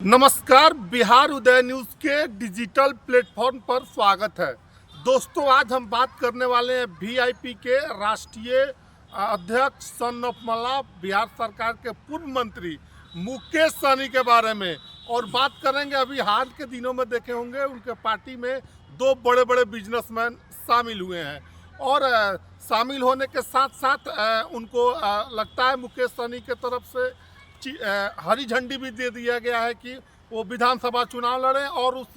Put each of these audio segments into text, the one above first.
नमस्कार, बिहार उदय न्यूज़ के digital platform पर स्वागत है। दोस्तों, आज हम बात करने वाले हैं वीआईपी के राष्ट्रीय अध्यक्ष सन ऑफ मला बिहार सरकार के पूर्व मंत्री मुकेश सहनी के बारे में। और बात करेंगे, अभी हाल के दिनों में देखे होंगे उनके पार्टी में दो बड़े बड़े बिजनेसमैन शामिल हुए हैं और शामिल होने के साथ साथ उनको लगता है मुकेश सहनी के तरफ से हरी झंडी भी दे दिया गया है कि वो विधानसभा चुनाव लड़ें। और उस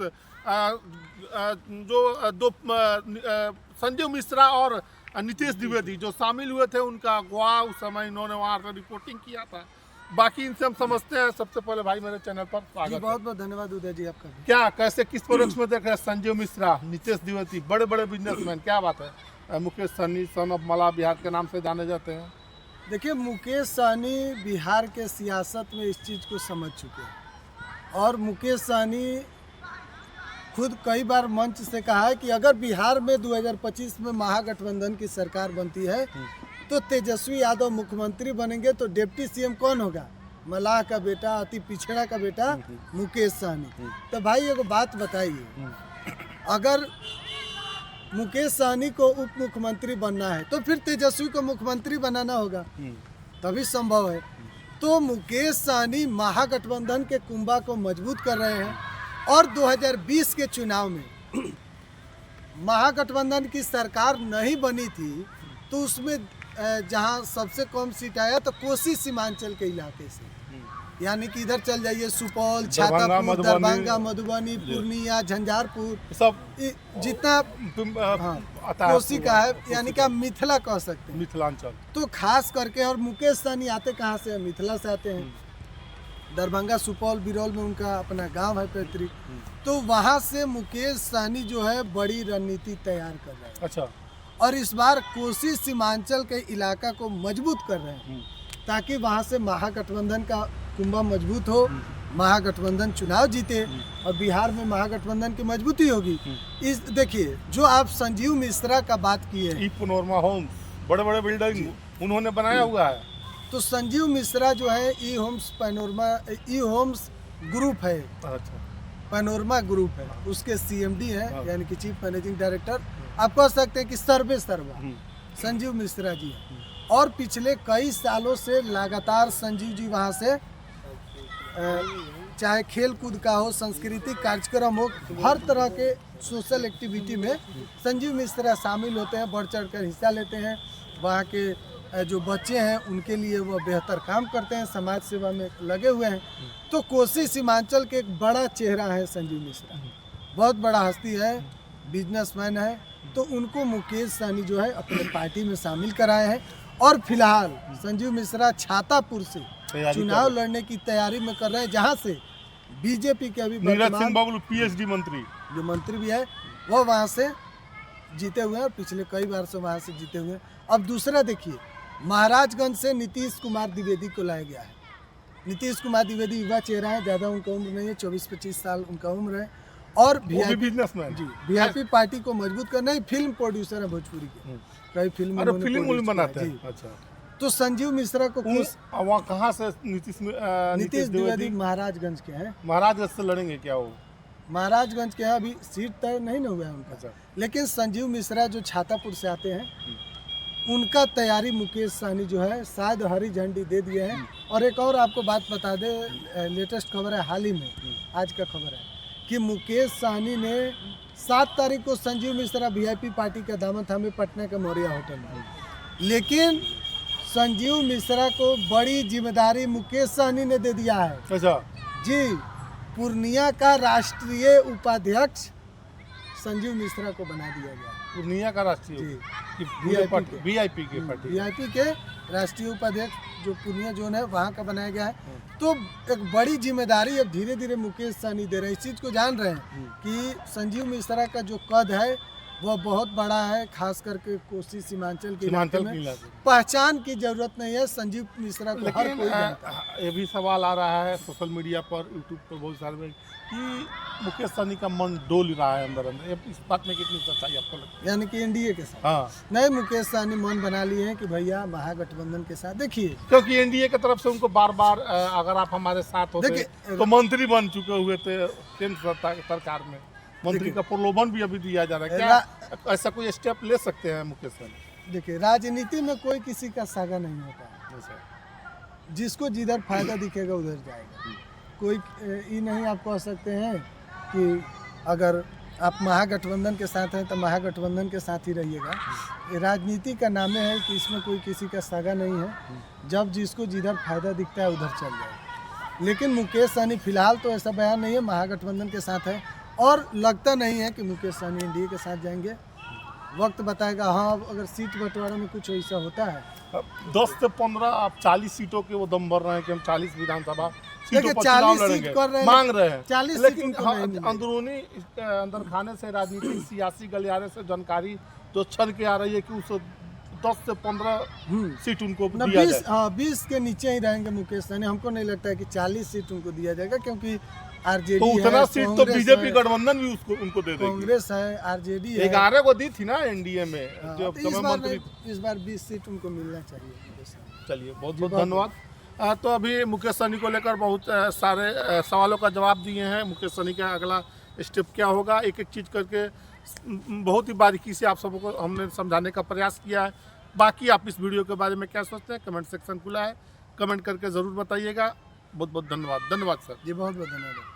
संजीव मिश्रा और नीतीश द्विवेदी जो शामिल हुए थे, उनका अगवा उस समय इन्होंने वहाँ से रिपोर्टिंग किया था। बाकी इनसे हम समझते हैं। सबसे पहले भाई, मेरे चैनल पर स्वागत है। बहुत बहुत धन्यवाद उदय जी आपका। क्या कैसे किस प्रोडक्ट्स में देख रहे हैं संजीव मिश्रा, नीतीश द्विवेदी, बड़े बड़े बिजनेसमैन, क्या बात है? मुकेश सहनी सन ऑफ मला बिहार के नाम से जाने जाते हैं। देखिए, मुकेश सहनी बिहार के सियासत में इस चीज़ को समझ चुके हैं और मुकेश सहनी खुद कई बार मंच से कहा है कि अगर बिहार में 2025 में महागठबंधन की सरकार बनती है तो तेजस्वी यादव मुख्यमंत्री बनेंगे, तो डिप्टी सीएम कौन होगा? मलाह का बेटा, अति पिछड़ा का बेटा मुकेश सहनी। तो भाई एगो बात बताइए, अगर मुकेश सहनी को उप मुख्यमंत्री बनना है तो फिर तेजस्वी को मुख्यमंत्री बनाना होगा, तभी संभव है। तो मुकेश सहनी महागठबंधन के कुंभा को मजबूत कर रहे हैं और 2020 के चुनाव में महागठबंधन की सरकार नहीं बनी थी तो उसमें जहां सबसे कम सीट आया तो कोसी सीमांचल के इलाके से, यानी कि इधर चल जाइए, सुपौल, छातापुर, दरभंगा, मधुबनी, पूर्णिया, झंझारपुर, सब जितना कोसी का है, यानी कि आप मिथिला कह सकते हैं, मिथिलांचल। तो खास करके, और मुकेश सहनी आते कहाँ से? मिथिला से आते हैं। दरभंगा, सुपौल, बिरौल में उनका अपना गांव है पैतृक। तो वहाँ से मुकेश सहनी जो है बड़ी रणनीति तैयार कर रहे हैं। अच्छा। और इस बार कोसी सीमांचल के इलाका को मजबूत कर रहे हैं ताकि वहाँ से महागठबंधन का कुंभा मजबूत हो, महागठबंधन चुनाव जीते और बिहार में महागठबंधन की मजबूती होगी। इस देखिए, जो आप संजीव मिश्रा का बात किए, पैनोरमा होम्स, बड़े बड़े बिल्डिंग उन्होंने बनाया हुआ है। तो संजीव मिश्रा जो है ई होम्स ग्रुप है। अच्छा। पैनोरमा ग्रुप है, उसके सीएमडी है, यानी कि चीफ मैनेजिंग डायरेक्टर। आप कह सकते हैं कि सर्वे संजीव मिश्रा जी है। और पिछले कई सालों से लगातार संजीव जी वहाँ से चाहे खेल कूद का हो, सांस्कृतिक कार्यक्रम हो, हर तरह के सोशल एक्टिविटी में संजीव मिश्रा शामिल होते हैं, बढ़ चढ़ कर हिस्सा लेते हैं। वहाँ के जो बच्चे हैं उनके लिए वह बेहतर काम करते हैं, समाज सेवा में लगे हुए हैं। तो कोसी सीमांचल के एक बड़ा चेहरा है संजीव मिश्रा, बहुत बड़ा हस्ती है, बिजनेसमैन है। तो उनको मुकेश सहनी जो है अपने पार्टी में शामिल कराए हैं और फिलहाल संजीव मिश्रा छातापुर से चुनाव लड़ने की तैयारी में कर रहे हैं, जहां से बीजेपी के अभी पीएचडी मंत्री जो मंत्री भी है वो वहां से जीते हुए हैं और पिछले कई बार से वहां से जीते हुए हैं। अब दूसरा देखिए, महाराजगंज से नीतीश कुमार द्विवेदी को लाया गया है। नीतीश कुमार द्विवेदी युवा चेहरा है, ज़्यादा उनका उम्र नहीं है, 24-25 साल उनका उम्र है और वीआईपी पार्टी को मजबूत करना ही, फिल्म प्रोड्यूसर है भोजपुरी के, कई फिल्म बनाते हैं। अच्छा। तो संजीव मिश्रा को वहाँ कहाँ से नीतीश द्विवेदी महाराजगंज के हैं। महाराजगंज से लड़ेंगे क्या? वो महाराजगंज के हैं, अभी सीट तय नहीं ना हुआ है उनका। अच्छा। लेकिन संजीव मिश्रा जो छातापुर से आते हैं, उनका तैयारी मुकेश सहनी जो है शायद हरी झंडी दे दिए हैं। और एक और आपको बात बता दे, लेटेस्ट खबर है, हाल ही में आज का खबर है कि मुकेश सहनी ने 7 तारीख को संजीव मिश्रा वीआईपी पार्टी का दामन थामे पटना के मौर्या होटल में, लेकिन संजीव मिश्रा को बड़ी जिम्मेदारी मुकेश सहनी ने दे दिया है। अच्छा जी, पूर्णिया का राष्ट्रीय उपाध्यक्ष संजीव मिश्रा को बना दिया गया। पूर्णिया का राष्ट्रीय वीआईपी के राष्ट्रीय उपाध्यक्ष जो पूर्णिया जोन है वहाँ का बनाया गया है। तो एक बड़ी जिम्मेदारी अब धीरे धीरे मुकेश सहनी दे रहे हैं। इस चीज़ को जान रहे हैं कि संजीव मिश्रा का जो कद है वह बहुत बड़ा है, खास करके कोसी सीमांचल के इलाके सीमांचल में। के इलाके में। पहचान की जरूरत नहीं है, संजीव मिश्रा को हर लेकिन कोई जानता है। ये भी सवाल आ रहा है सोशल मीडिया पर, यूट्यूब पर बहुत सारे में, कि मुकेश सहनी का मन डोल रहा है अंदर अंदर। इस बात में कितनी सच्चाई आपको लगती यानी कि एनडीए के साथ। है? हाँ, नहीं, मुकेश सहनी मन बना लिए हैं कि भैया महागठबंधन के साथ। देखिए क्योंकि एनडीए की तरफ से उनको बार बार अगर आप हमारे साथ होते देखिए, तो मंत्री बन चुके हुए थे केंद्र सरकार में, मंत्री देखिए, का प्रलोभन भी अभी दिया जा रहा है। क्या ऐसा कोई स्टेप ले सकते हैं मुकेश सहनी? देखिए राजनीति में कोई किसी का सागा नहीं होता है। जैसे जिसको जिधर फायदा दिखेगा उधर जाएगा। कोई ये नहीं आप कह सकते हैं कि अगर आप महागठबंधन के साथ हैं तो महागठबंधन के साथ ही रहिएगा। ये राजनीति का नाम है कि इसमें कोई किसी का सागा नहीं है। जब जिसको जिधर फायदा दिखता है उधर चल जाएगा। लेकिन मुकेश सहनी फिलहाल तो ऐसा बयान नहीं है, महागठबंधन के साथ है और लगता नहीं है कि मुकेश सहनी एनडीए के साथ जाएंगे। वक्त बताएगा। हाँ, अगर सीट बंटवारे में कुछ ऐसा होता है, 10 से 15 आप 40 सीटों के वो दम भर रहे हैं कि हम 40 विधानसभा सीटों देखिए, पर 40 चुनाव सीट लड़ेंगे, कर रहे हैं, मांग रहे हैं। 40 सीट लेकिन उनको नहीं मिलेगी। अंदरूनी अंदर खाने से राजनीतिक सियासी गलियारे से जानकारी जो छन के आ रही है कि उस 10 से 15 सीट उनको ना दिया 20 जाए। 20 के नीचे ही रहेंगे मुकेश सहनी। हमको नहीं लगता है कि 40 सीट उनको दिया जाएगा, क्योंकि आरजेडी तो उतना है, सीट तो कांग्रेस बीजेपी है, गठबंधन भी उनको दे देगी। कांग्रेस है, आरजेडी है। 11 को दी थी ना एनडीए में हाँ, जो तो समय मंत्री। इस बार 20 सीट उनको मिलना चाहिए मुकेश सहनी। चलिए, बहुत जी, बहुत बहुत धन्यवाद। तो अभी मुकेश सहनी को लेकर बहुत सारे सवालों का जवाब दिए हैं। मुकेश सहनी का अगला स्टेप क्या होगा, एक एक चीज़ करके बहुत ही बारीकी से आप सबको हमने समझाने का प्रयास किया है। बाकी आप इस वीडियो के बारे में क्या सोचते हैं, कमेंट सेक्शन खुला है, कमेंट करके ज़रूर बताइएगा। बहुत बहुत धन्यवाद। धन्यवाद सर। जी, बहुत बहुत धन्यवाद।